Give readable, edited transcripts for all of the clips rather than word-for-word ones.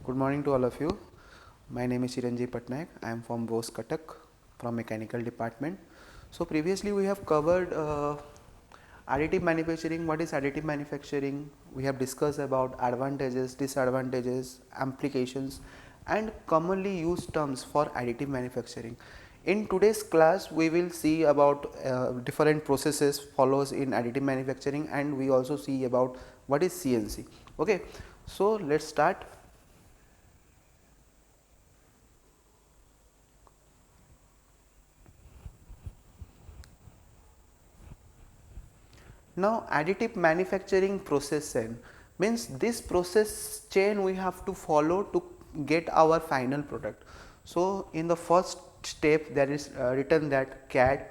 Good morning to all of you. My name is Chiranjeev Patnaik. I am from Bose Katak from Mechanical Department. So previously we have covered additive manufacturing. What is additive manufacturing? We have discussed about advantages, disadvantages, applications and commonly used terms for additive manufacturing. In today's class we will see about different processes follows in additive manufacturing, and we also see about what is CNC. Okay, so let's start. Now additive manufacturing process chain means this process chain we have to follow to get our final product. So in the first step there is written that CAD,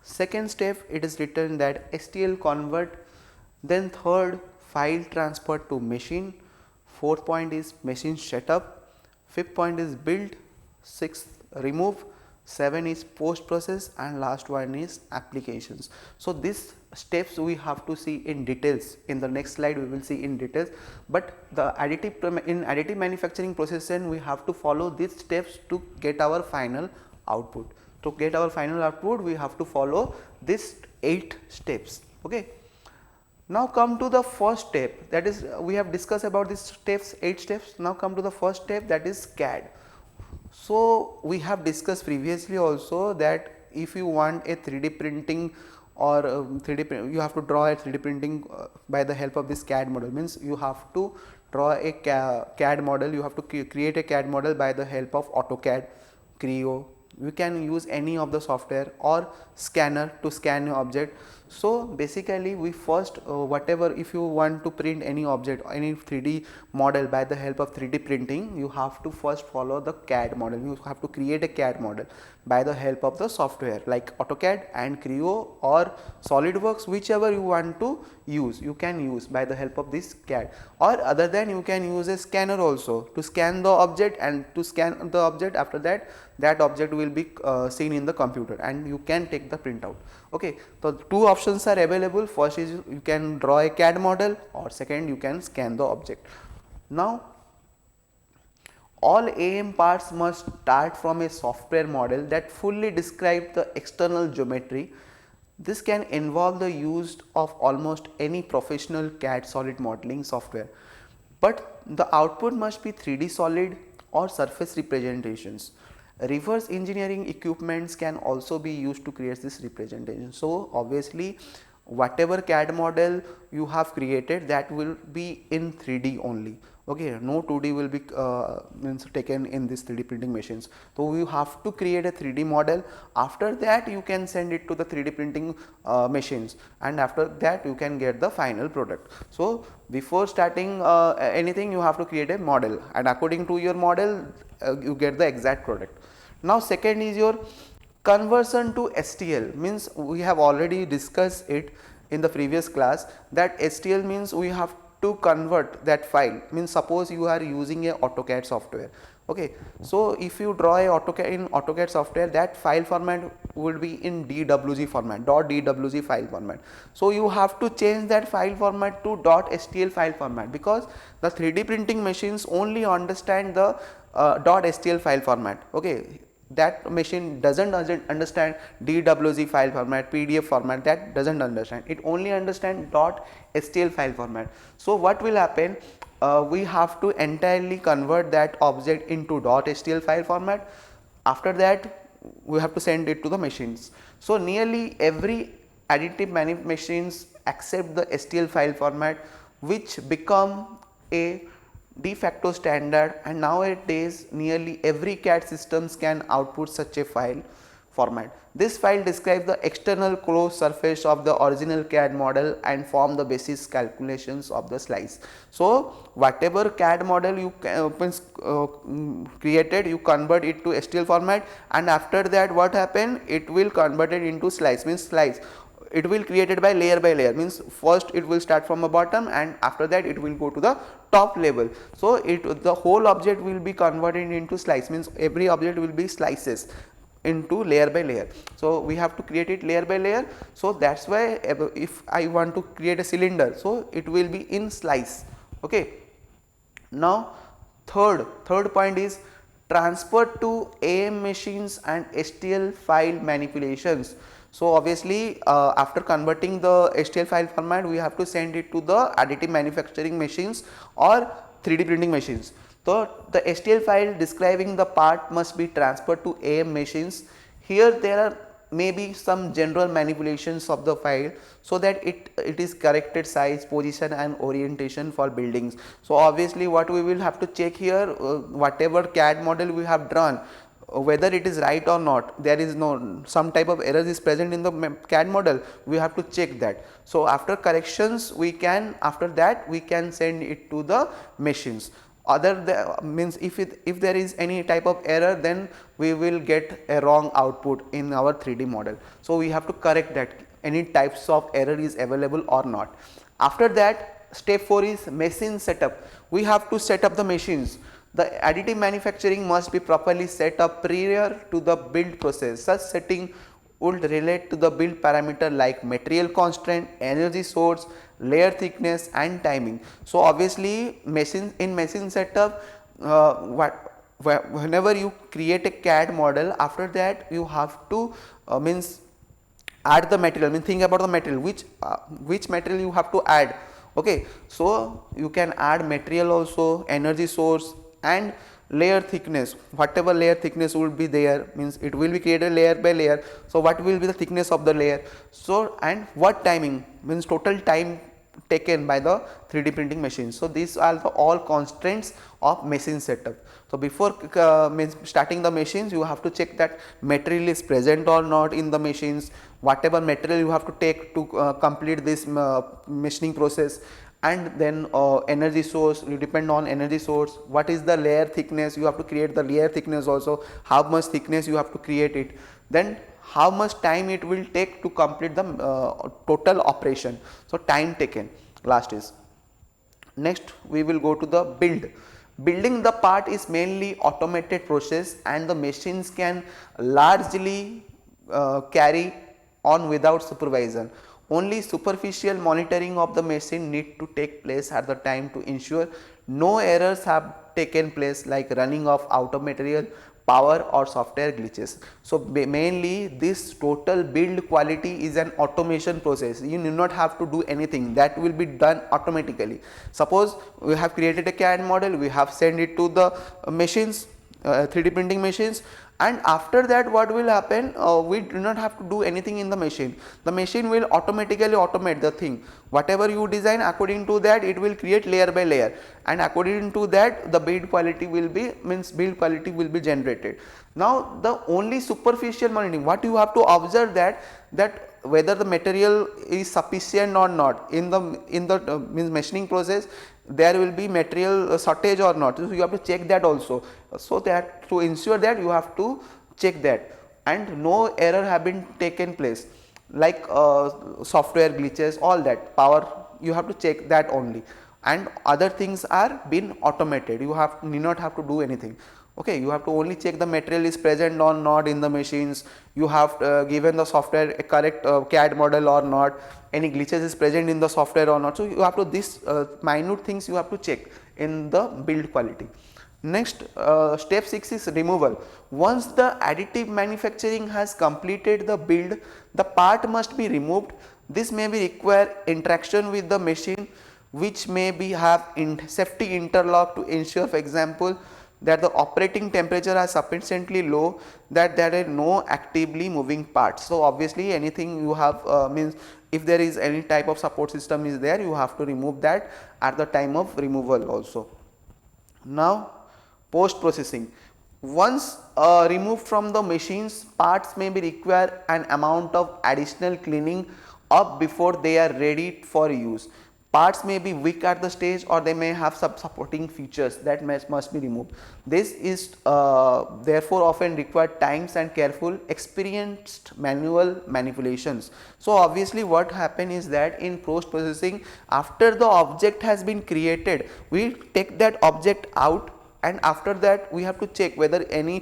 second step it is written that STL convert, then third file transfer to machine, fourth point is machine setup, fifth point is build, sixth remove, 7 is post process, and last one is applications. So these steps we have to see in details. In the next slide we will see in details, but the additive manufacturing process, then we have to follow these steps to get our final output. To get our final output we have to follow these 8 steps. Okay, now come to the first step, that is we have discussed about these steps, 8 steps. Now come to the first step, that is CAD. So we have discussed previously also that if you want a 3D printing or 3D print, you have to draw a 3D printing by the help of this CAD model. Means you have to draw a CAD model, you have to create a CAD model by the help of AutoCAD, Creo. You can use any of the software or scanner to scan your object. So basically we first whatever, if you want to print any object, any 3D model by the help of 3D printing, you have to first follow the CAD model. You have to create a CAD model by the help of the software like AutoCAD and Creo or SolidWorks, whichever you want to use, you can use by the help of this CAD. Or other than, you can use a scanner also to scan the object, and to scan the object, after that that object will be seen in the computer and you can take the printout. Okay, so two options are available. First is you can draw a CAD model, or second you can scan the object. Now all AM parts must start from a software model that fully describes the external geometry. This can involve the use of almost any professional CAD solid modeling software, but the output must be 3D solid or surface representations. Reverse engineering equipments can also be used to create this representation. So obviously whatever CAD model you have created, that will be in 3D only. Okay, no 2D will be means taken in this 3D printing machines. So you have to create a 3D model. After that you can send it to the 3D printing machines, and after that you can get the final product. So before starting anything, you have to create a model, and according to your model you get the exact product. Now second is your conversion to STL. Means we have already discussed it in the previous class, that STL means we have to convert that file. Means suppose you are using a AutoCAD software. Okay, so if you draw a AutoCAD software, that file format would be in DWG format, .dwg file format. So you have to change that file format to .stl file format, because the 3D printing machines only understand the .stl file format. Okay, that machine doesn't understand DWG file format, PDF format, that doesn't understand. It only understand .stl file format. So what will happen, we have to entirely convert that object into .stl file format. After that we have to send it to the machines. So nearly every additive machines accept the STL file format, which become a de facto standard, and nowadays nearly every CAD systems can output such a file format. This file describes the external closed surface of the original CAD model and form the basis calculations of the slice. So whatever CAD model you created, you convert it to STL format, and after that what happen, it will convert it into slice. Means slice, it will created by layer, means first it will start from the bottom and after that it will go to the top level. So the whole object will be converted into slice, means every object will be slices into layer by layer. So we have to create it layer by layer. So that's why if I want to create a cylinder, so it will be in slice. Okay, now Third point is transfer to AM machines and STL file manipulations. So obviously after converting the STL file format, we have to send it to the additive manufacturing machines or 3D printing machines. So the STL file describing the part must be transferred to AM machines. Here there are maybe some general manipulations of the file so that it is corrected size, position and orientation for buildings. So obviously what we will have to check here, whatever CAD model we have drawn, whether it is right or not, there is no some type of errors is present in the CAD model, we have to check that. So after corrections we can, after that we can send it to the machines. Means if there is any type of error, then we will get a wrong output in our 3D model. So we have to correct that any types of error is available or not. After that, step 4 is machine setup. We have to set up the machines. The additive manufacturing must be properly set up prior to the build process. Such setting would relate to the build parameter like material constraint, energy source, layer thickness and timing. So obviously machine setup, whenever you create a CAD model, after that you have to means add the material. Think about the material, which material you have to add. Okay, so you can add material also, energy source and layer thickness. Whatever layer thickness will be there, means it will be created layer by layer. So what will be the thickness of the layer, so and what timing, means total time taken by the 3D printing machine. So these are the all constraints of machine setup. So before starting the machines, you have to check that material is present or not in the machines, whatever material you have to take to complete this machining process. And then energy source, you depend on energy source, what is the layer thickness, you have to create the layer thickness also, how much thickness you have to create it, then how much time it will take to complete the total operation. So time taken last is. Next we will go to the build. Building the part is mainly automated process and the machines can largely carry on without supervision. Only superficial monitoring of the machine need to take place at the time to ensure no errors have taken place, like running of out of material, power or software glitches. So mainly this total build quality is an automation process. You do not have to do anything, that will be done automatically. Suppose we have created a CAD model, we have sent it to the machines, 3D printing machines, and after that what will happen, we do not have to do anything in the machine. The machine will automatically automate the thing, whatever you design, according to that it will create layer by layer, and according to that the build quality will be generated. Now the only superficial monitoring, what you have to observe, that whether the material is sufficient or not in the means machining process, there will be material shortage or not. So you have to check that also. So that to ensure that you have to check that, and no error have been taken place, like software glitches, all that, power, you have to check that only, and other things are been automated. You need not have to do anything. Okay, you have to only check the material is present or not in the machines, you have given the software a correct CAD model or not, any glitches is present in the software or not. So you have to this minute things you have to check in the build quality. Next, step 6 is removal. Once the additive manufacturing has completed the build, the part must be removed. This may be require interaction with the machine, which may be have safety interlock to ensure, for example, that the operating temperature are sufficiently low, that there are no actively moving parts. So obviously anything you have means if there is any type of support system is there, you have to remove that at the time of removal also. Now post processing. Once removed from the machines, parts may be require an amount of additional cleaning up before they are ready for use. Parts may be weak at the stage, or they may have some supporting features that must be removed. This is therefore often require times and careful experienced manual manipulations. So obviously what happen is that in post processing, after the object has been created, we take that object out, and after that we have to check whether any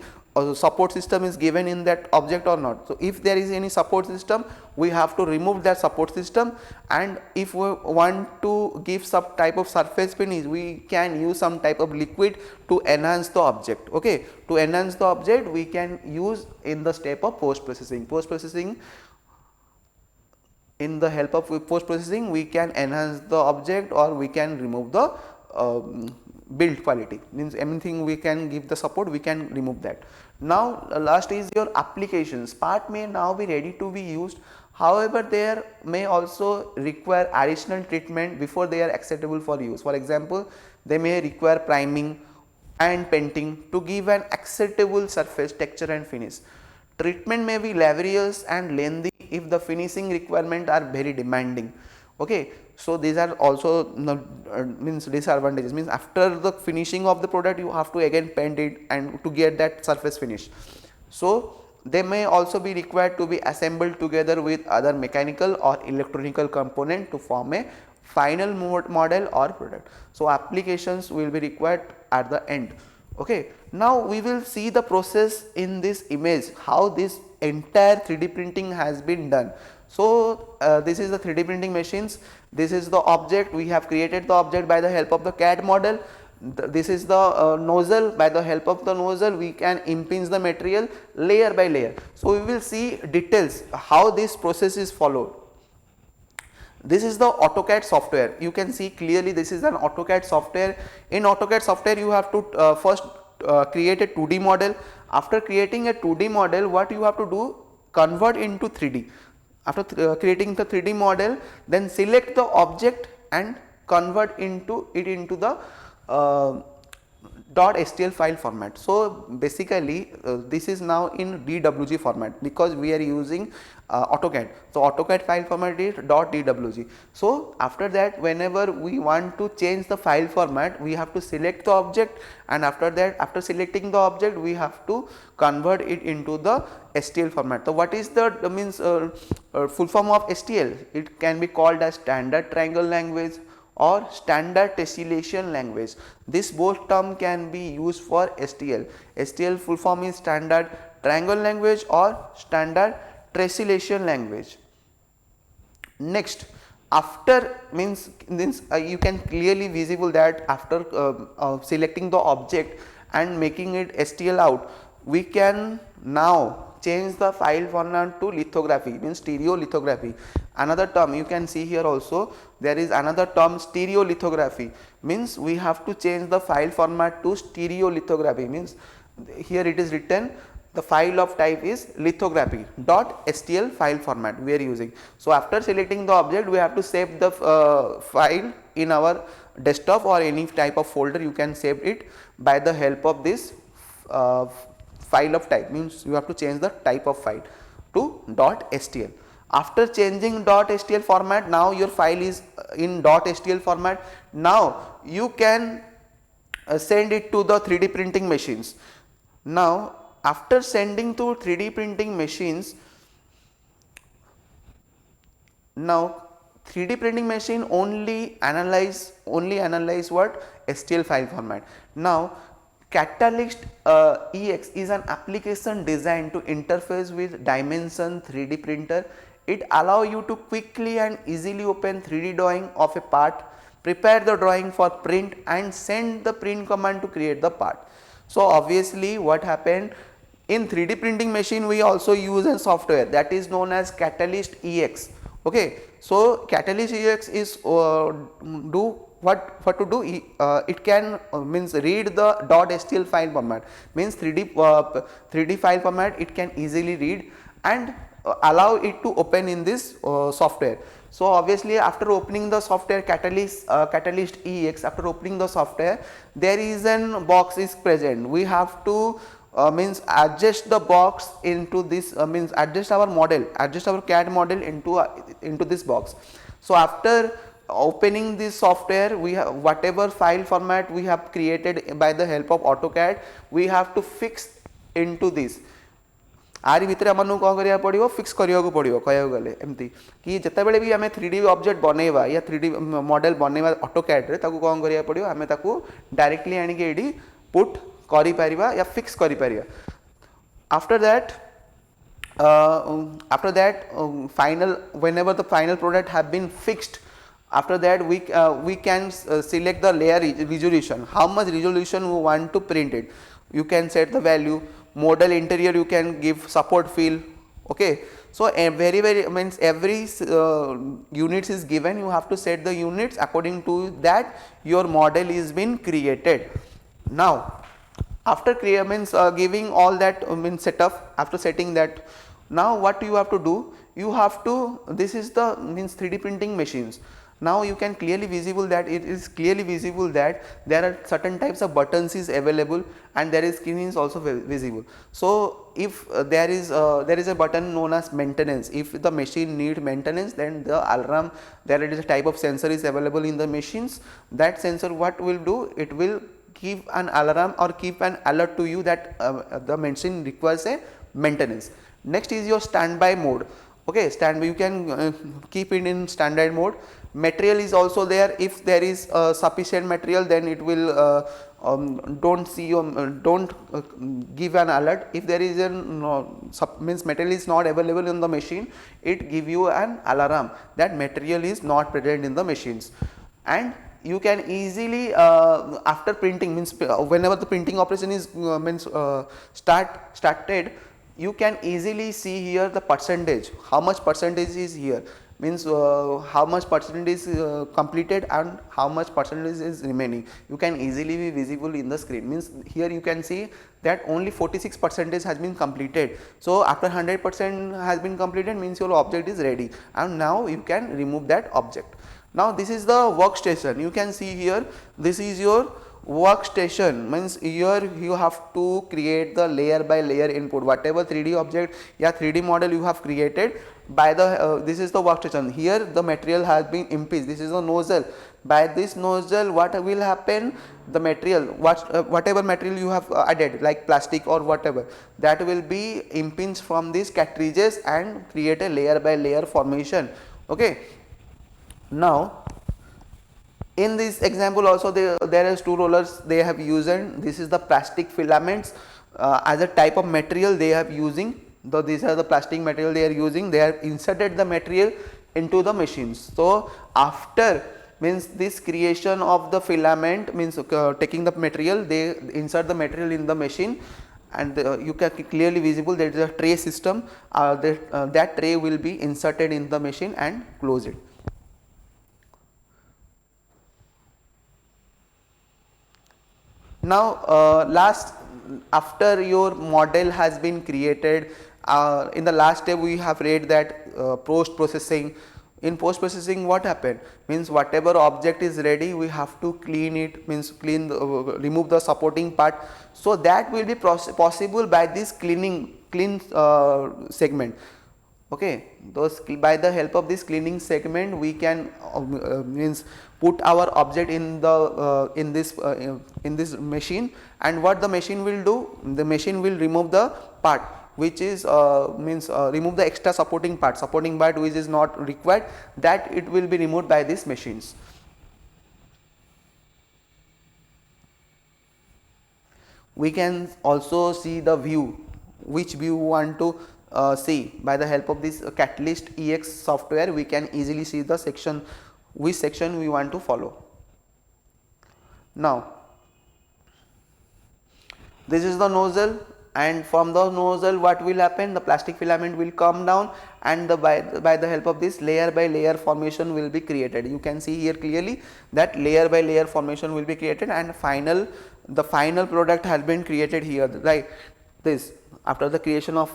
support system is given in that object or not. So if there is any support system, we have to remove that support system, and if we want to give some type of surface finish, we can use some type of liquid to enhance the object. Okay, to enhance the object we can use in the step of post processing. In the help of post processing we can enhance the object, or we can remove the build quality, means anything we can give the support, we can remove that. Now last is your applications. Part may now be ready to be used, however there may also require additional treatment before they are acceptable for use. For example, they may require priming and painting to give an acceptable surface texture and finish. Treatment may be laborious and lengthy if the finishing requirements are very demanding. Okay, so these are also means disadvantages, means after the finishing of the product you have to again paint it and to get that surface finish. So they may also be required to be assembled together with other mechanical or electronical component to form a final model or product. So applications will be required at the end. Okay, now we will see the process in this image, how this entire 3D printing has been done. So this is the 3D printing machines, this is the object, we have created the object by the help of the CAD model. This is the nozzle, by the help of the nozzle we can impinge the material layer by layer. So we will see details how this process is followed. This is the AutoCAD software, you can see clearly this is an AutoCAD software. In AutoCAD software you have to first create a 2D model. After creating a 2D model, what you have to do, convert into 3D. After creating the 3D model, then select the object and convert into the .stl file format. So basically this is now in DWG format because we are using AutoCAD. So AutoCAD file format is .dwg. So after that, whenever we want to change the file format, we have to select the object, and after that, after selecting the object, we have to convert it into the STL format. So what is the full form of STL? It can be called as standard triangle language or standard tessellation language. This both term can be used for STL. STL full form is standard triangle language or standard tessellation language. Next, after means you can clearly visible that after selecting the object and making it STL out, we can now change the file format to lithography, means stereo lithography. Another term you can see here also, there is another term stereo lithography, means we have to change the file format to stereo lithography, means here it is written the file of type is lithography .stl file format we are using. So after selecting the object, we have to save the file in our desktop or any type of folder. You can save it by the help of this file of type, means you have to change the type of file to .stl. After changing .stl format, now your file is in .stl format. Now you can send it to the 3D printing machines. Now after sending to 3D printing machines, now 3D printing machine only analyze what? STL file format. Now Catalyst EX is an application designed to interface with Dimension 3D printer. It allows you to quickly and easily open 3D drawing of a part, prepare the drawing for print and send the print command to create the part. So obviously what happened, in 3D printing machine we also use a software that is known as Catalyst EX. Okay, so Catalyst EX is do what to do, it can means read the .stl file format, means 3D file format it can easily read and allow it to open in this software. So obviously after opening the software Catalyst EX, after opening the software, there is an box is present. We have to means adjust the box into this means adjust our model, adjust our CAD model into this box. So after opening this software, we have whatever file format we have created by the help of AutoCAD, we have to fix into this. आरी भितर आमनु कौन करिया पड़िबो, fix करिया को पड़िबो कहया गले एमती कि जते बेले भी हमें 3D ऑब्जेक्ट बनेबा या 3D मॉडल बनेबा AutoCAD रे ताकू कौन करिया पड़िबो, हमें ताकू डायरेक्टली आनी के एडी पुट करि परिबा या फिक्स करि परिबा. After that, final, whenever the final product have been fixed, after that we can select the layer resolution, how much resolution we want to print it. You can set the value. Model interior, you can give support fill. Okay, so a very means every units is given, you have to set the units, according to that your model is been created. Now after giving all that means setup, after setting that, now what you have to do, you have to, this is the means 3D printing machines. Now you can clearly visible that, it is clearly visible that there are certain types of buttons is available, and there is screen is also visible. So if there is a button known as maintenance. If the machine need maintenance, then the alarm, there is a type of sensor is available in the machines. That sensor what will do, it will give an alarm or keep an alert to you that the machine requires a maintenance. Next is your standby mode. Okay, standby, you can keep it in standard mode. Material is also there. If there is sufficient material, then it will don't see your don't give an alert. If there is a means material is not available in the machine, it give you an alarm that material is not present in the machines. And you can easily after printing, means whenever the printing operation is started, you can easily see here the percentage, how much percentage is here, means how much percentage is completed and how much percentage is remaining. You can easily be visible in the screen. Means here you can see that only 46% has been completed. So after 100% has been completed, means your object is ready, and now you can remove that object. Now this is the workstation. You can see here, this is your workstation. Means here you have to create the layer by layer input, whatever 3D object, 3D model you have created by the this is the workstation. Here the material has been impinged, this is a nozzle. By this nozzle, what will happen, the material, whatever material you have added, like plastic or whatever, that will be impinged from these cartridges and create a layer by layer formation. Okay. Now in this example also there is two rollers they have used, and this is the plastic filaments as a type of material they have using. These are the plastic material they are using. They have inserted the material into the machines. So after means this creation of the filament, means taking the material, they insert the material in the machine, and you can clearly visible there is a tray system. That tray will be inserted in the machine and close it. Now last, after your model has been created, in the last step we have read that post processing. In post processing what happened, means whatever object is ready, we have to clean it, means remove the supporting part. So that will be possible by this clean segment. Okay, by the help of this cleaning segment we can means put our object in the in this machine, and what the machine will do, the machine will remove the part which is remove the extra supporting part which is not required, that it will be removed by these machines. We can also see the view, which view we want to see. By the help of this Catalyst EX software, we can easily see the section, which section we want to follow. Now this is the nozzle, and from the nozzle what will happen, the plastic filament will come down, and by the help of this layer by layer formation will be created. You can see here clearly that layer by layer formation will be created, and the final product has been created here, right? This, after the creation of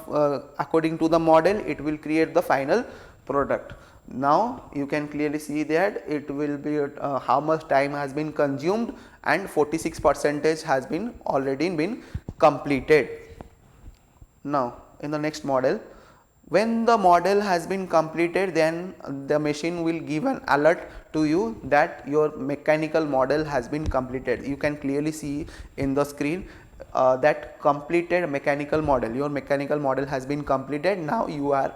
according to the model, it will create the final product. Now you can clearly see that it will be how much time has been consumed, and 46% has been already been completed. Now in the next model, when the model has been completed, then the machine will give an alert to you that your mechanical model has been completed. You can clearly see in the screen that completed mechanical model, your mechanical model has been completed. Now you are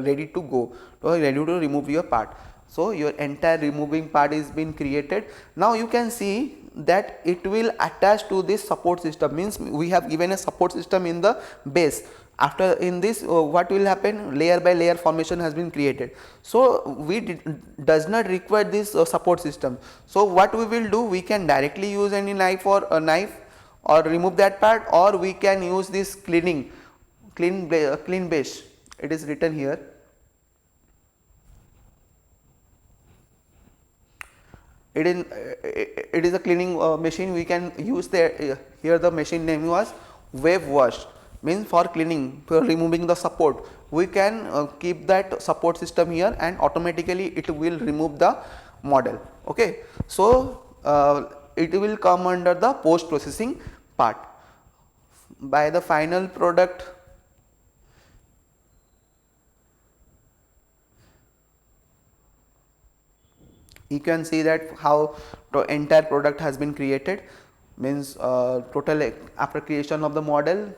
ready to go, ready to remove your part. So your entire removing part is been created. Now you can see that it will attach to this support system, means we have given a support system in the base. After in this what will happen, layer by layer formation has been created. So we does not require this support system. So what we will do, we can directly use any knife or a knife or remove that part, or we can use this clean base. It is written here. It is a cleaning machine. We can use the here the machine name was wave wash, means for cleaning, for removing the support. We can keep that support system here and automatically it will remove the model. Okay, so it will come under the post processing part. By the final product, you can see that how the entire product has been created, means total after creation of the model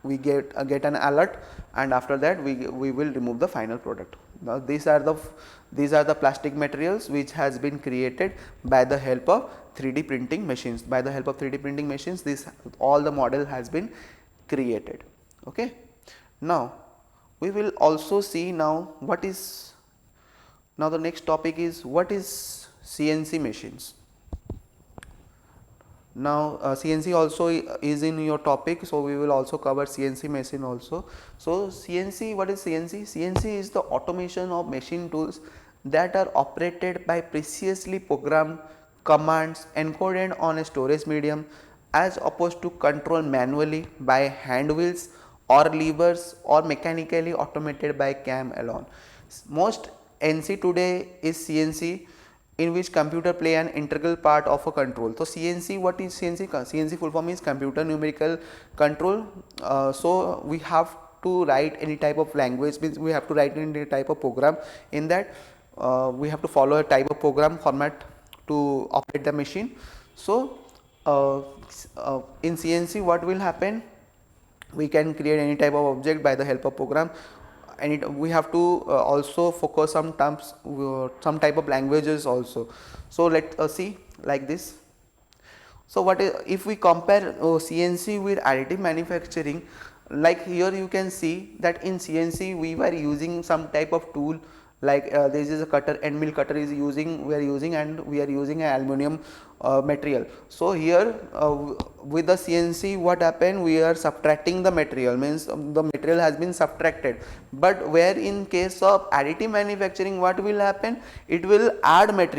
we get an alert, and after that we will remove the final product. Now these are the plastic materials which has been created by the help of 3D printing machines. By the help of 3D printing machines, this all the model has been created. Okay, now we will also see now what is, now the next topic is what is CNC machines. Now CNC also is in your topic, so we will also cover CNC machine also. So CNC, what is CNC? CNC is the automation of machine tools that are operated by precisely programmed commands encoded on a storage medium, as opposed to control manually by hand wheels or levers or mechanically automated by cam alone. Most NC today is CNC, in which computer play an integral part of a control. So CNC, what is CNC? CNC full form is computer numerical control. So we have to write any type of language, means we have to write any type of program. In that we have to follow a type of program format to operate the machine. So in CNC what will happen, we can create any type of object by the help of program, and we have to also focus some terms, some type of languages also. So let us see like this. So what is, if we compare CNC with additive manufacturing, like here you can see that in CNC we were using some type of tool, like this is a cutter, end mill cutter is using, we are using, and we are using an aluminum material. So here with the CNC what happened, we are subtracting the material, means the material has been subtracted. But where in case of additive manufacturing what will happen, it will add material.